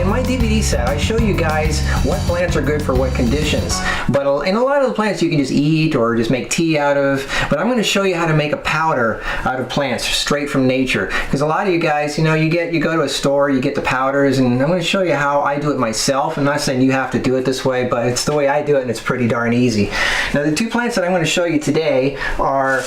in my DVD set, I show you guys what plants are good for what conditions. But in a lot of the plants you can just eat or just make tea out of. But I'm going to show you how to make a powder out of plants straight from nature. Because a lot of you guys, you know, you go to a store, you get the powders, and I'm going to show you how I do it myself. I'm not saying you have to do it this way, but it's the way I do it, and it's pretty darn easy. Now, the two plants that I'm going to show you today are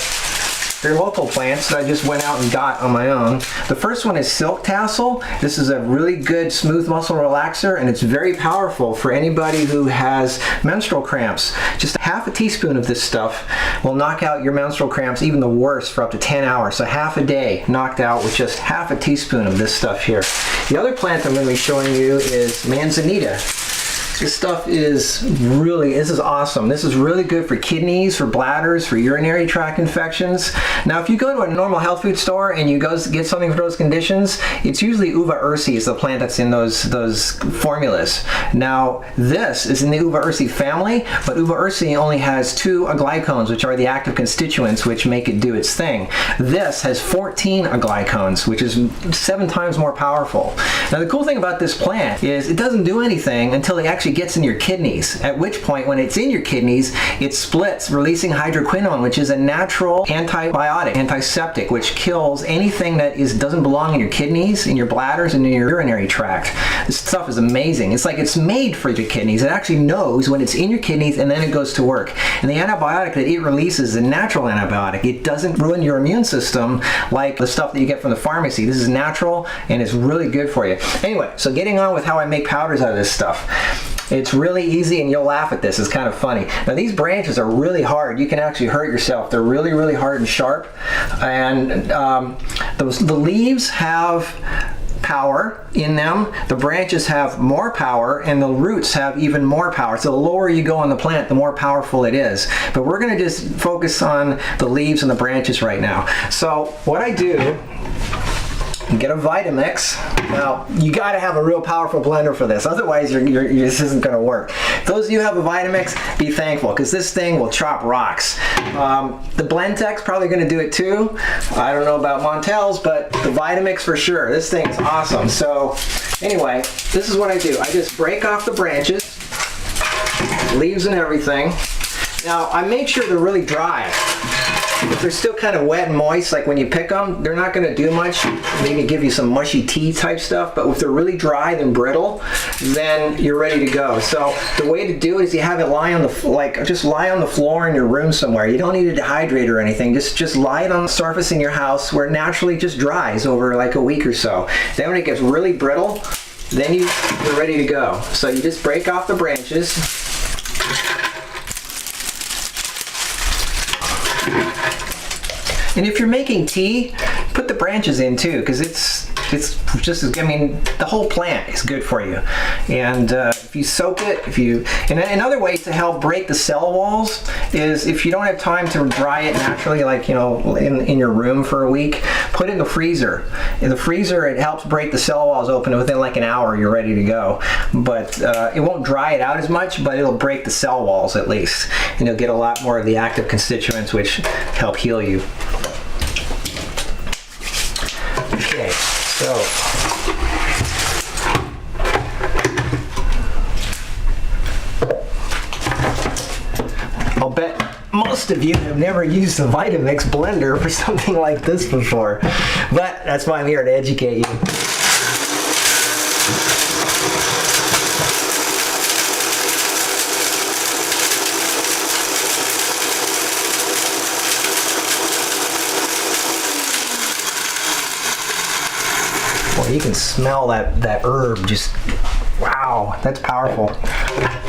they're local plants that I just went out and got on my own. The first one is silk tassel. This is a really good smooth muscle relaxer, and it's very powerful for anybody who has menstrual cramps. Just half a teaspoon of this stuff will knock out your menstrual cramps, even the worst, for up to 10 hours. So half a day knocked out with just half a teaspoon of this stuff here. The other plant I'm going to be showing you is manzanita. This stuff is awesome. This is really good for kidneys, for bladders, for urinary tract infections. Now, if you go to a normal health food store and you go get something for those conditions, it's usually uva ursi is the plant that's in those formulas. Now, this is in the uva ursi family, but uva ursi only has 2 aglycones, which are the active constituents which make it do its thing. This has 14 aglycones, which is 7 times more powerful. Now, the cool thing about this plant is it doesn't do anything until it actually gets in your kidneys, at which point when it's in your kidneys it splits, releasing hydroquinone, which is a natural antibiotic, antiseptic, which kills anything that doesn't belong in your kidneys, in your bladders, and in your urinary tract. This stuff is amazing. It's like it's made for your kidneys. It actually knows when it's in your kidneys, and then it goes to work. And the antibiotic that it releases is a natural antibiotic. It doesn't ruin your immune system like the stuff that you get from the pharmacy. This is natural, and it's really good for you. Anyway, so getting on with how I make powders out of this stuff. It's really easy, and you'll laugh at this. It's kind of funny. Now, these branches are really hard. You can actually hurt yourself. They're really, really hard and sharp. And the leaves have power in them. The branches have more power, and the roots have even more power. So the lower you go on the plant, the more powerful it is. But we're going to just focus on the leaves and the branches right now. So what I do, get a Vitamix. Now, you got to have a real powerful blender for this, otherwise this isn't going to work. Those of you who have a Vitamix, be thankful, because this thing will chop rocks. The Blendtec's probably going to do it too. I don't know about Montel's, but the Vitamix for sure. This thing's awesome. So anyway, this is what I do. I just break off the branches, leaves and everything. Now, I make sure they're really dry. If they're still kind of wet and moist, like when you pick them, they're not going to do much. Maybe give you some mushy tea type stuff. But if they're really dry and brittle, then you're ready to go. So the way to do it is you have it lie on the just lie on the floor in your room somewhere. You don't need to dehydrate or anything. Just lie it on the surface in your house where it naturally just dries over like a week or so. Then when it gets really brittle, then you're ready to go. So you just break off the branches. And if you're making tea, put the branches in too, because it's just, I mean, the whole plant is good for you. And if you soak it, and another way to help break the cell walls is if you don't have time to dry it naturally, like, you know, in your room for a week, put it in the freezer. In the freezer, it helps break the cell walls open. Within like an hour, you're ready to go. But it won't dry it out as much, but it'll break the cell walls at least. And you'll get a lot more of the active constituents which help heal you. Okay, so I'll bet most of you have never used the Vitamix blender for something like this before, but that's why I'm here to educate you. You can smell that herb, just wow, that's powerful.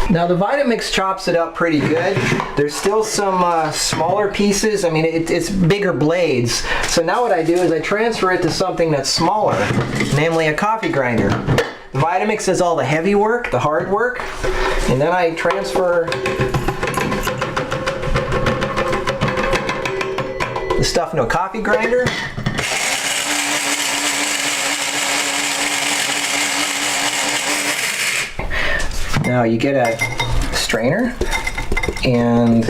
Now the Vitamix chops it up pretty good. There's still some smaller pieces. I mean, it's bigger blades. So now what I do is I transfer it to something that's smaller, namely a coffee grinder. The Vitamix does all the heavy work, the hard work, and then I transfer the stuff into a coffee grinder. Now you get a strainer, and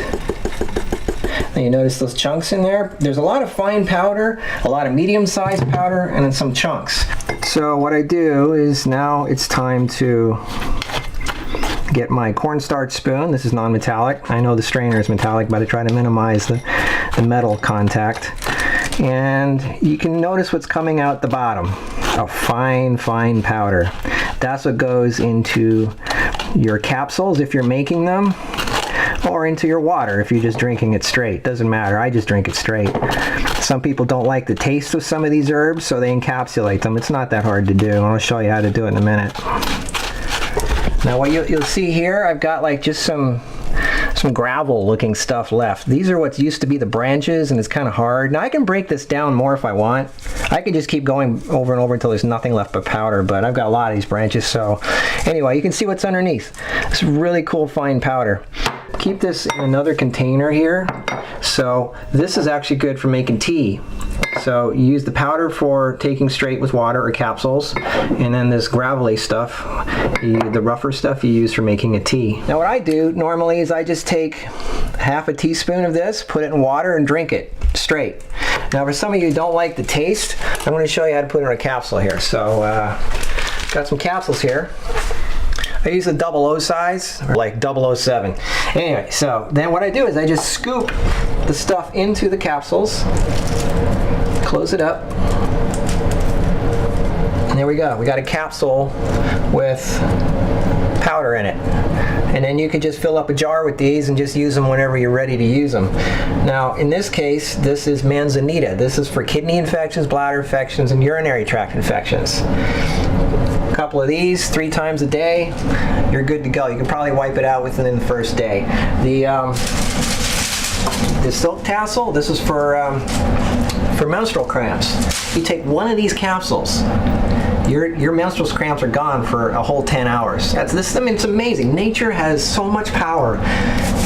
you notice those chunks in there. There's a lot of fine powder, a lot of medium-sized powder, and then some chunks. So what I do is now it's time to get my cornstarch spoon. This is non-metallic. I know the strainer is metallic, but I try to minimize the metal contact. And you can notice what's coming out the bottom. A fine, fine powder. That's what goes into your capsules if you're making them, or into your water if you're just drinking it straight. Doesn't matter. I just drink it straight. Some people don't like the taste of some of these herbs, so they encapsulate them. It's not that hard to do. I'll show you how to do it in a minute. Now what you'll see here, I've got like just some gravel looking stuff left. These are what used to be the branches, and it's kind of hard. Now I can break this down more if I want. I could just keep going over and over until there's nothing left but powder, but I've got a lot of these branches, so anyway, you can see what's underneath. It's really cool fine powder. Keep this in another container here. So this is actually good for making tea. So you use the powder for taking straight with water or capsules, and then this gravelly stuff, the rougher stuff, you use for making a tea. Now what I do normally is I just take half a teaspoon of this, put it in water, and drink it straight. Now for some of you who don't like the taste, I'm going to show you how to put it in a capsule here. So got some capsules here. I use a 00 size, or like 007. Anyway, so then what I do is I just scoop the stuff into the capsules, close it up, and there we go. We got a capsule with powder in it. And then you can just fill up a jar with these and just use them whenever you're ready to use them. Now, in this case, this is manzanita. This is for kidney infections, bladder infections, and urinary tract infections. A couple of these 3 times a day, you're good to go. You can probably wipe it out within the first day. The silk tassel, this is for menstrual cramps. You take one of these capsules, your menstrual cramps are gone for a whole 10 hours. I mean, it's amazing. Nature has so much power.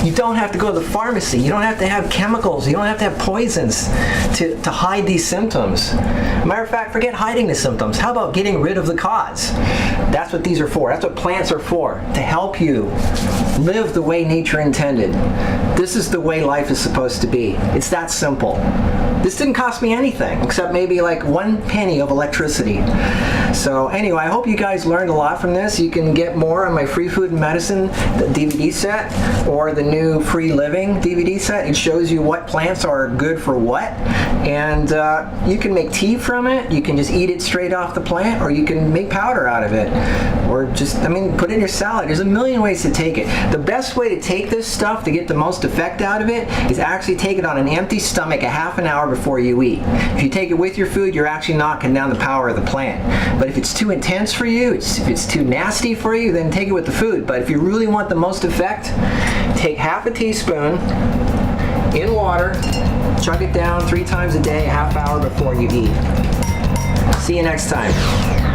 You don't have to go to the pharmacy. You don't have to have chemicals. You don't have to have poisons to hide these symptoms. Matter of fact, forget hiding the symptoms. How about getting rid of the cause? That's what these are for. That's what plants are for, to help you live the way nature intended. This is the way life is supposed to be. It's that simple. This didn't cost me anything except maybe like 1 penny of electricity. So anyway, I hope you guys learned a lot from this. You can get more on my Free Food and Medicine, the DVD set, or the new Free Living DVD set. It shows you what plants are good for what, and you can make tea from it. You can just eat it straight off the plant, or you can make powder out of it, or just, I mean, put it in your salad. There's a million ways to take it. The best way to take this stuff to get the most effect out of it is actually take it on an empty stomach a half an hour before you eat. If you take it with your food, you're actually knocking down the power of the plant. But if it's too intense for you, if it's too nasty for you, then take it with the food. But if you really want the most effect, take half a teaspoon in water, chug it down 3 times a day, a half hour before you eat. See you next time.